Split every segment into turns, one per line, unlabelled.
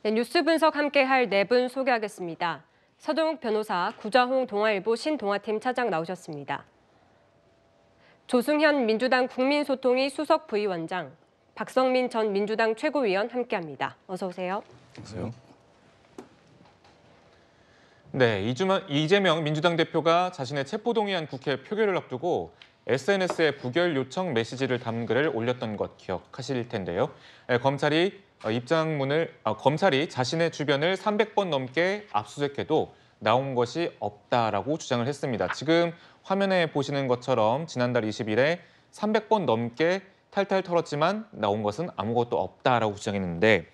네, 뉴스 분석 함께할 네 분 소개하겠습니다. 서동욱 변호사, 구자홍 동아일보 신동아팀 차장 나오셨습니다. 조승현 민주당 국민소통위 수석 부위원장, 박성민 전 민주당 최고위원 함께합니다. 어서 오세요.
안녕하세요. 네, 이재명 민주당 대표가 자신의 체포동의안 국회 표결을 앞두고 SNS에 부결 요청 메시지를 담은 글을 올렸던 것 기억하실 텐데요. 검찰이 자신의 주변을 300번 넘게 압수수색해도 나온 것이 없다라고 주장을 했습니다. 지금 화면에 보시는 것처럼 지난달 20일에 300번 넘게 탈탈 털었지만 나온 것은 아무것도 없다라고 주장했는데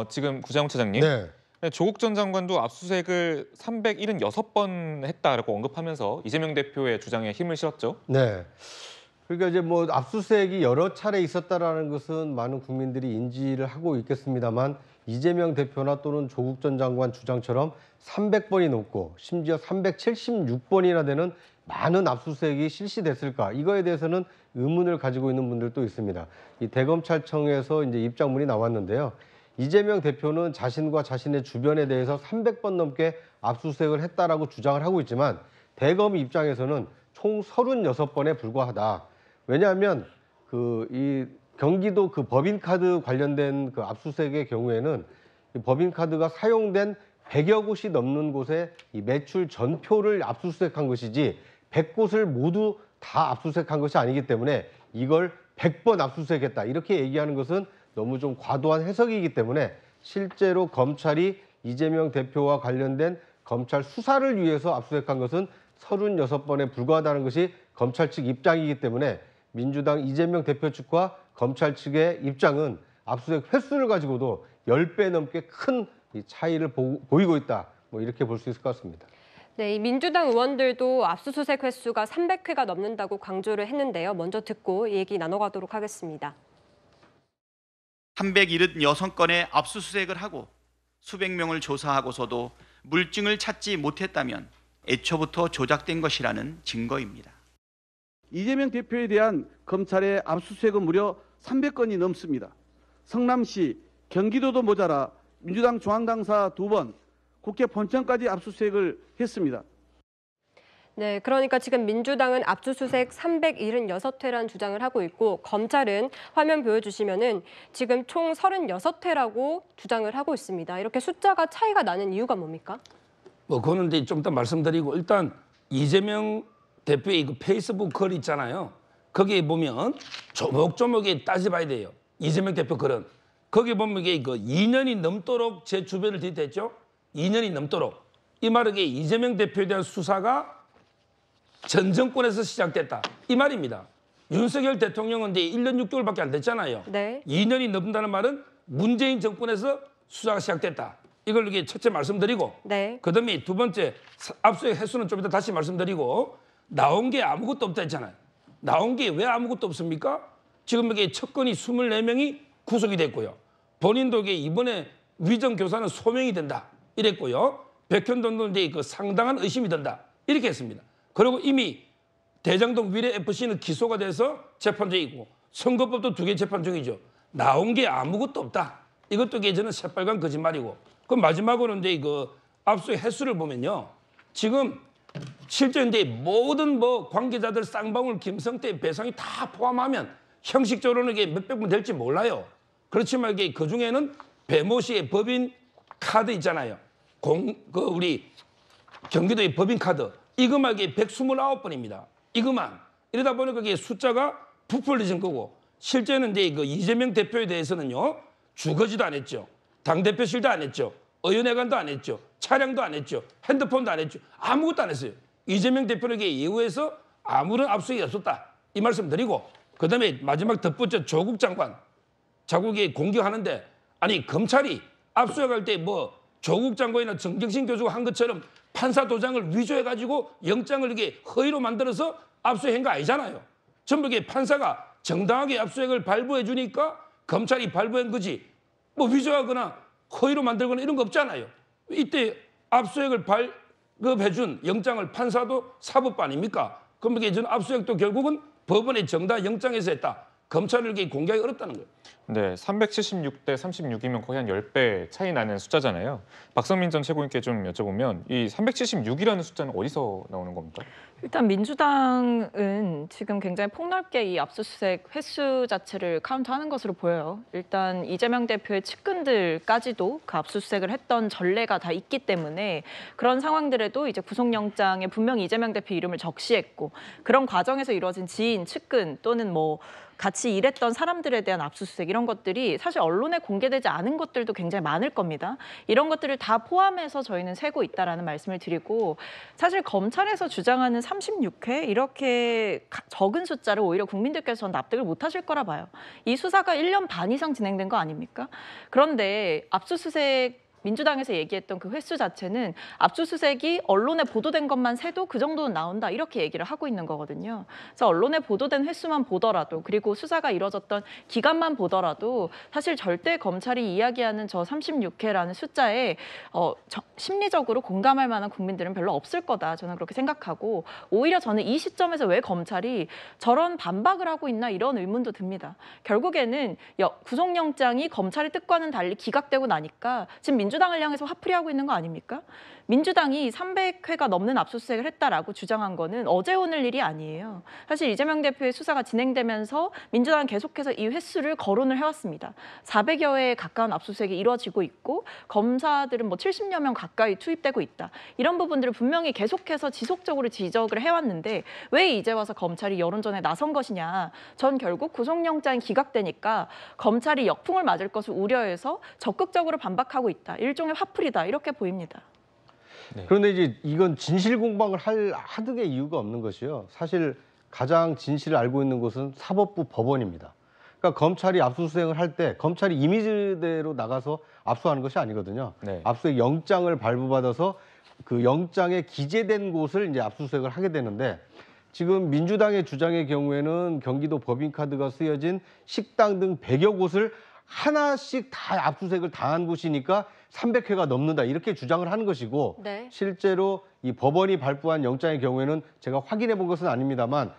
지금 구자홍 차장님,
네.
조국 전 장관도 압수수색을 376번 했다라고 언급하면서 이재명 대표의 주장에 힘을 실었죠.
네. 그러니까 이제 뭐 압수수색이 여러 차례 있었다라는 것은 많은 국민들이 인지를 하고 있겠습니다만 이재명 대표나 또는 조국 전 장관 주장처럼 300번이 넘고 심지어 376번이나 되는 많은 압수수색이 실시됐을까? 이거에 대해서는 의문을 가지고 있는 분들도 있습니다. 이 대검찰청에서 이제 입장문이 나왔는데요. 이재명 대표는 자신과 자신의 주변에 대해서 300번 넘게 압수수색을 했다라고 주장을 하고 있지만 대검 입장에서는 총 36번에 불과하다. 왜냐하면 이 경기도 그 법인카드 관련된 그 압수수색의 경우에는 이 법인카드가 사용된 100여 곳이 넘는 곳에 이 매출 전표를 압수수색한 것이지 100곳을 모두 다 압수수색한 것이 아니기 때문에 이걸 100번 압수수색했다. 이렇게 얘기하는 것은 너무 좀 과도한 해석이기 때문에 실제로 검찰이 이재명 대표와 관련된 검찰 수사를 위해서 압수수색한 것은 36번에 불과하다는 것이 검찰 측 입장이기 때문에 민주당 이재명 대표 측과 검찰 측의 입장은 압수수색 횟수를 가지고도 10배 넘게 큰 차이를 보이고 있다. 뭐 이렇게 볼 수 있을 것 같습니다.
네, 이 민주당 의원들도 압수수색 횟수가 300회가 넘는다고 강조를 했는데요. 먼저 듣고 얘기 나눠가도록 하겠습니다.
376건의 압수수색을 하고 수백 명을 조사하고서도 물증을 찾지 못했다면 애초부터 조작된 것이라는 증거입니다.
이재명 대표에 대한 검찰의 압수수색은 무려 300건이 넘습니다. 성남시, 경기도도 모자라 민주당 중앙당사 2번, 국회 본청까지 압수수색을 했습니다.
네, 그러니까 지금 민주당은 압수수색 376회라는 주장을 하고 있고 검찰은 화면 보여주시면은 지금 총 36회라고 주장을 하고 있습니다. 이렇게 숫자가 차이가 나는 이유가 뭡니까?
뭐 그거는 이제 좀 더 말씀드리고 일단 이재명 대표의 그 페이스북 글 있잖아요. 거기에 보면 조목조목에 따져봐야 돼요. 이재명 대표 글은 거기 보면 이게 그 2년이 넘도록 제 주변을 들이댔죠. 2년이 넘도록 이 말은 이재명 대표에 대한 수사가 전 정권에서 시작됐다. 이 말입니다. 윤석열 대통령은 이제 1년 6개월밖에 안 됐잖아요.
네.
2년이 넘는다는 말은 문재인 정권에서 수사가 시작됐다. 이걸 이게 첫째 말씀드리고
네.
그다음에 두 번째 압수수색 횟수는 좀 이따 다시 말씀드리고 나온 게 아무것도 없다 했잖아요. 나온 게 왜 아무것도 없습니까? 지금 이게 첫 건이 24명이 구속이 됐고요. 본인도 이번에 위정 교사는 소명이 된다. 이랬고요. 백현동도 이제 그 상당한 의심이 든다. 이렇게 했습니다. 그리고 이미 대장동 위례 FC는 기소가 돼서 재판 중이고 선거법도 2개 재판 중이죠. 나온 게 아무것도 없다. 이것도 저는 새빨간 거짓말이고. 그럼 마지막으로 이제 그 압수수색 횟수를 보면요. 지금 실제 이제 모든 뭐 관계자들 쌍방울 김성태 배상이 다 포함하면 형식적으로는 이게 몇백 분 될지 몰라요. 그렇지만 이게 그 중에는 배모 씨의 법인 카드 있잖아요. 우리 경기도의 법인 카드. 이것만 이게 129번입니다. 이것만. 이러다 보니까 이게 숫자가 부풀려진 거고 실제는 이제 그 이재명 대표에 대해서는요. 주거지도 안 했죠. 당대표실도 안 했죠. 의원회관도 안 했죠. 차량도 안 했죠. 핸드폰도 안 했죠. 아무것도 안 했어요. 이재명 대표에게 이후에서 아무런 압수수색이 없었다. 이 말씀 드리고 그다음에 마지막 덧붙여 조국 장관. 자국이 공격하는데 아니 검찰이 압수수색할 때 뭐 조국 장관이나 정경심 교수가 한 것처럼 판사 도장을 위조해가지고 영장을 이렇게 허위로 만들어서 압수수색한 거 아니잖아요. 전부 이게 판사가 정당하게 압수수색을 발부해 주니까 검찰이 발부한 거지. 뭐 위조하거나 허위로 만들거나 이런 거 없잖아요. 이때 압수수색을 발급해준 영장을 판사도 사법 아닙니까? 그럼 이게 저는 압수수색도 결국은 법원의 정당 영장에서 했다. 검찰을 이렇게 공개하기 어렵다는 거예요.
네, 376대 36이면 거의 한 10배 차이 나는 숫자잖아요. 박성민 전 최고위원께 좀 여쭤보면 이 376이라는 숫자는 어디서 나오는 겁니까?
일단 민주당은 지금 굉장히 폭넓게 이 압수수색 횟수 자체를 카운트하는 것으로 보여요. 일단 이재명 대표의 측근들까지도 그 압수수색을 했던 전례가 다 있기 때문에 그런 상황들에도 이제 구속영장에 분명히 이재명 대표 이름을 적시했고 그런 과정에서 이루어진 지인, 측근 또는 뭐 같이 일했던 사람들에 대한 압수수색 이런 것들이 사실 언론에 공개되지 않은 것들도 굉장히 많을 겁니다. 이런 것들을 다 포함해서 저희는 세고 있다라는 말씀을 드리고 사실 검찰에서 주장하는 36회 이렇게 적은 숫자를 오히려 국민들께서 납득을 못 하실 거라 봐요. 이 수사가 1년 반 이상 진행된 거 아닙니까? 그런데 압수수색 민주당에서 얘기했던 그 횟수 자체는 압수수색이 언론에 보도된 것만 세도 그 정도는 나온다 이렇게 얘기를 하고 있는 거거든요. 그래서 언론에 보도된 횟수만 보더라도 그리고 수사가 이뤄졌던 기간만 보더라도 사실 절대 검찰이 이야기하는 저 36회라는 숫자에 심리적으로 공감할 만한 국민들은 별로 없을 거다. 저는 그렇게 생각하고 오히려 저는 이 시점에서 왜 검찰이 저런 반박을 하고 있나 이런 의문도 듭니다. 결국에는 구속영장이 검찰의 뜻과는 달리 기각되고 나니까 지금 민주당을 향해서 화풀이하고 있는 거 아닙니까? 민주당이 300회가 넘는 압수수색을 했다라고 주장한 거는 어제 오늘 일이 아니에요. 사실 이재명 대표의 수사가 진행되면서 민주당은 계속해서 이 횟수를 거론을 해왔습니다. 400여 회에 가까운 압수수색이 이루어지고 있고 검사들은 뭐 70여 명 가까이 투입되고 있다. 이런 부분들을 분명히 계속해서 지속적으로 지적을 해왔는데 왜 이제 와서 검찰이 여론전에 나선 것이냐. 전 결국 구속영장이 기각되니까 검찰이 역풍을 맞을 것을 우려해서 적극적으로 반박하고 있다. 일종의 화풀이다. 이렇게 보입니다.
네.
그런데 이제 이건 진실 공방을 할 하등의 이유가 없는 것이요. 사실 가장 진실을 알고 있는 곳은 사법부 법원입니다. 그러니까 검찰이 압수수색을 할 때 검찰이 이미지대로 나가서 압수하는 것이 아니거든요.
네.
압수수색 영장을 발부받아서 그 영장에 기재된 곳을 이제 압수수색을 하게 되는데 지금 민주당의 주장의 경우에는 경기도 법인카드가 쓰여진 식당 등 100여 곳을 하나씩 다 압수수색을 당한 곳이니까 300회가 넘는다 이렇게 주장을 하는 것이고
네.
실제로 이 법원이 발부한 영장의 경우에는 제가 확인해 본 것은 아닙니다만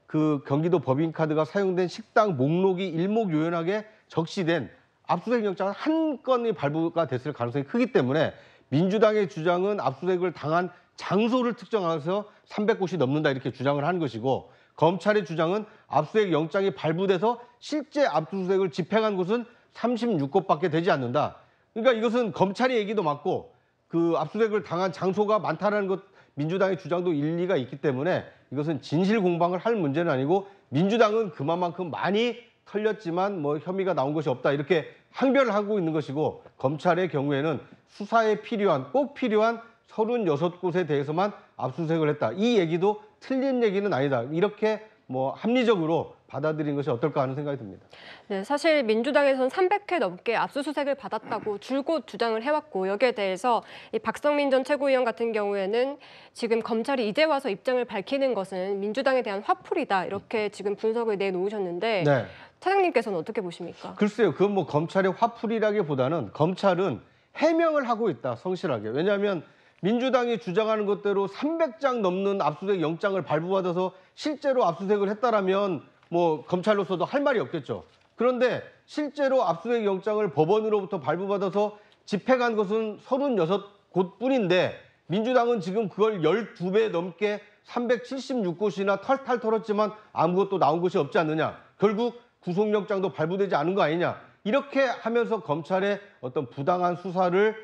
그 경기도 법인카드가 사용된 식당 목록이 일목요연하게 적시된 압수수색 영장은 한 건이 발부가 됐을 가능성이 크기 때문에 민주당의 주장은 압수수색을 당한 장소를 특정해서 300곳이 넘는다 이렇게 주장을 하는 것이고 검찰의 주장은 압수수색 영장이 발부돼서 실제 압수수색을 집행한 곳은 36곳밖에 되지 않는다. 그러니까 이것은 검찰의 얘기도 맞고 그 압수수색을 당한 장소가 많다는 것 민주당의 주장도 일리가 있기 때문에 이것은 진실 공방을 할 문제는 아니고 민주당은 그만큼 많이 털렸지만 뭐 혐의가 나온 것이 없다 이렇게 항변을 하고 있는 것이고 검찰의 경우에는 수사에 필요한 꼭 필요한 36곳에 대해서만 압수수색을 했다. 이 얘기도 틀린 얘기는 아니다. 이렇게 뭐 합리적으로 받아들인 것이 어떨까 하는 생각이 듭니다.
네, 사실 민주당에서는 300회 넘게 압수수색을 받았다고 줄곧 주장을 해왔고 여기에 대해서 이 박성민 전 최고위원 같은 경우에는 지금 검찰이 이제 와서 입장을 밝히는 것은 민주당에 대한 화풀이다 이렇게 지금 분석을 내놓으셨는데
네.
차장님께서는 어떻게 보십니까?
글쎄요. 그건 뭐 검찰의 화풀이라기보다는 검찰은 해명을 하고 있다. 성실하게. 왜냐하면 민주당이 주장하는 것대로 300장 넘는 압수수색 영장을 발부받아서 실제로 압수수색을 했다라면 뭐 검찰로서도 할 말이 없겠죠. 그런데 실제로 압수수색 영장을 법원으로부터 발부받아서 집행한 것은 36곳뿐인데 민주당은 지금 그걸 12배 넘게 376곳이나 털탈 털었지만 아무것도 나온 것이 없지 않느냐. 결국 구속영장도 발부되지 않은 거 아니냐. 이렇게 하면서 검찰의 어떤 부당한 수사를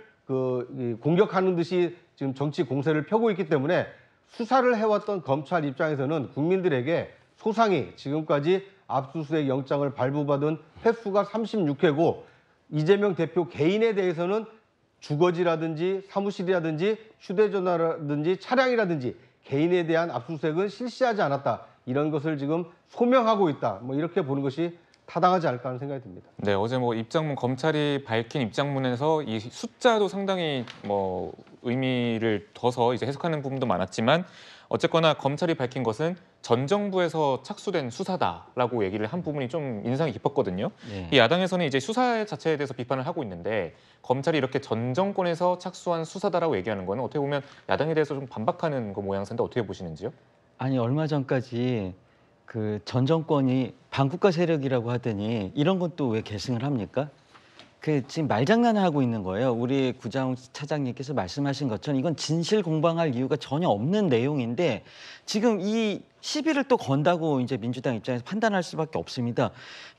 공격하는 듯이 지금 정치 공세를 펴고 있기 때문에 수사를 해왔던 검찰 입장에서는 국민들에게 소상히 지금까지 압수수색 영장을 발부받은 횟수가 36회고 이재명 대표 개인에 대해서는 주거지라든지 사무실이라든지 휴대전화라든지 차량이라든지 개인에 대한 압수수색은 실시하지 않았다. 이런 것을 지금 소명하고 있다. 뭐 이렇게 보는 것이 타당하지 않을까 하는 생각이 듭니다.
네, 어제 뭐 입장문 검찰이 밝힌 입장문에서 이 숫자도 상당히 뭐 의미를 둬서 이제 해석하는 부분도 많았지만 어쨌거나 검찰이 밝힌 것은 전 정부에서 착수된 수사다라고 얘기를 한 부분이 좀 인상이 깊었거든요.
네.
이 야당에서는 이제 수사 자체에 대해서 비판을 하고 있는데 검찰이 이렇게 전 정권에서 착수한 수사다라고 얘기하는 거는 어떻게 보면 야당에 대해서 좀 반박하는 거 모양새인데 어떻게 보시는지요?
아니 얼마 전까지 그 전 정권이 반국가 세력이라고 하더니 이런 건 또 왜 계승을 합니까? 그 지금 말장난을 하고 있는 거예요. 우리 구자웅 차장님께서 말씀하신 것처럼 이건 진실 공방할 이유가 전혀 없는 내용인데 지금 이 시비를 또 건다고 이제 민주당 입장에서 판단할 수밖에 없습니다.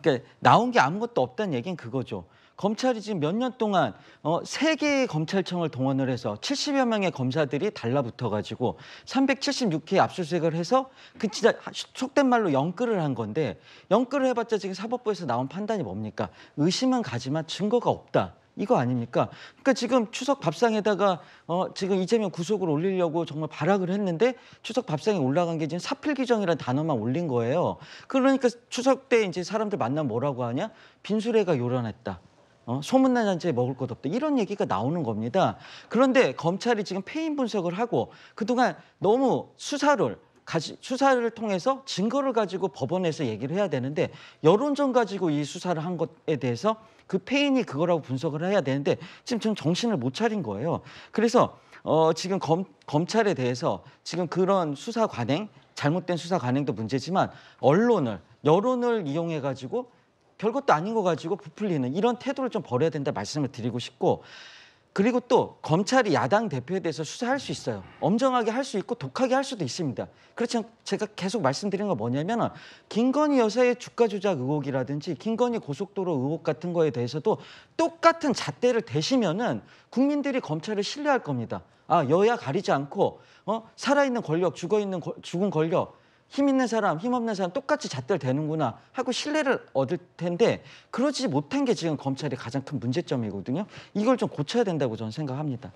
그러니까 나온 게 아무것도 없다는 얘기는 그거죠. 검찰이 지금 몇 년 동안 3개의 검찰청을 동원을 해서 70여 명의 검사들이 달라붙어가지고 376회 압수수색을 해서 그 진짜 속된 말로 영끌을 한 건데 영끌을 해봤자 지금 사법부에서 나온 판단이 뭡니까? 의심은 가지만 증거가 없다. 이거 아닙니까? 그러니까 지금 추석 밥상에다가 지금 이재명 구속을 올리려고 정말 발악을 했는데 추석 밥상에 올라간 게 지금 사필규정이라는 단어만 올린 거예요. 그러니까 추석 때 이제 사람들 만나면 뭐라고 하냐? 빈수레가 요란했다. 소문난 잔치에 먹을 것 없다. 이런 얘기가 나오는 겁니다. 그런데 검찰이 지금 패인 분석을 하고 그동안 너무 수사를 통해서 증거를 가지고 법원에서 얘기를 해야 되는데 여론전 가지고 이 수사를 한 것에 대해서 그 패인이 그거라고 분석을 해야 되는데 지금 좀 정신을 못 차린 거예요. 그래서 지금 검찰에 대해서 지금 그런 수사 관행, 잘못된 수사 관행도 문제지만 여론을 이용해 가지고 별것도 아닌 거 가지고 부풀리는 이런 태도를 좀 버려야 된다 말씀을 드리고 싶고 그리고 또 검찰이 야당 대표에 대해서 수사할 수 있어요. 엄정하게 할 수 있고 독하게 할 수도 있습니다. 그렇지만 제가 계속 말씀드리는 건 뭐냐면 김건희 여사의 주가 조작 의혹이라든지 김건희 고속도로 의혹 같은 거에 대해서도 똑같은 잣대를 대시면은 국민들이 검찰을 신뢰할 겁니다. 아, 여야 가리지 않고 살아있는 권력, 죽은 권력 힘 있는 사람, 힘 없는 사람 똑같이 잣대를 대는구나 하고 신뢰를 얻을 텐데 그러지 못한 게 지금 검찰의 가장 큰 문제점이거든요. 이걸 좀 고쳐야 된다고 저는 생각합니다.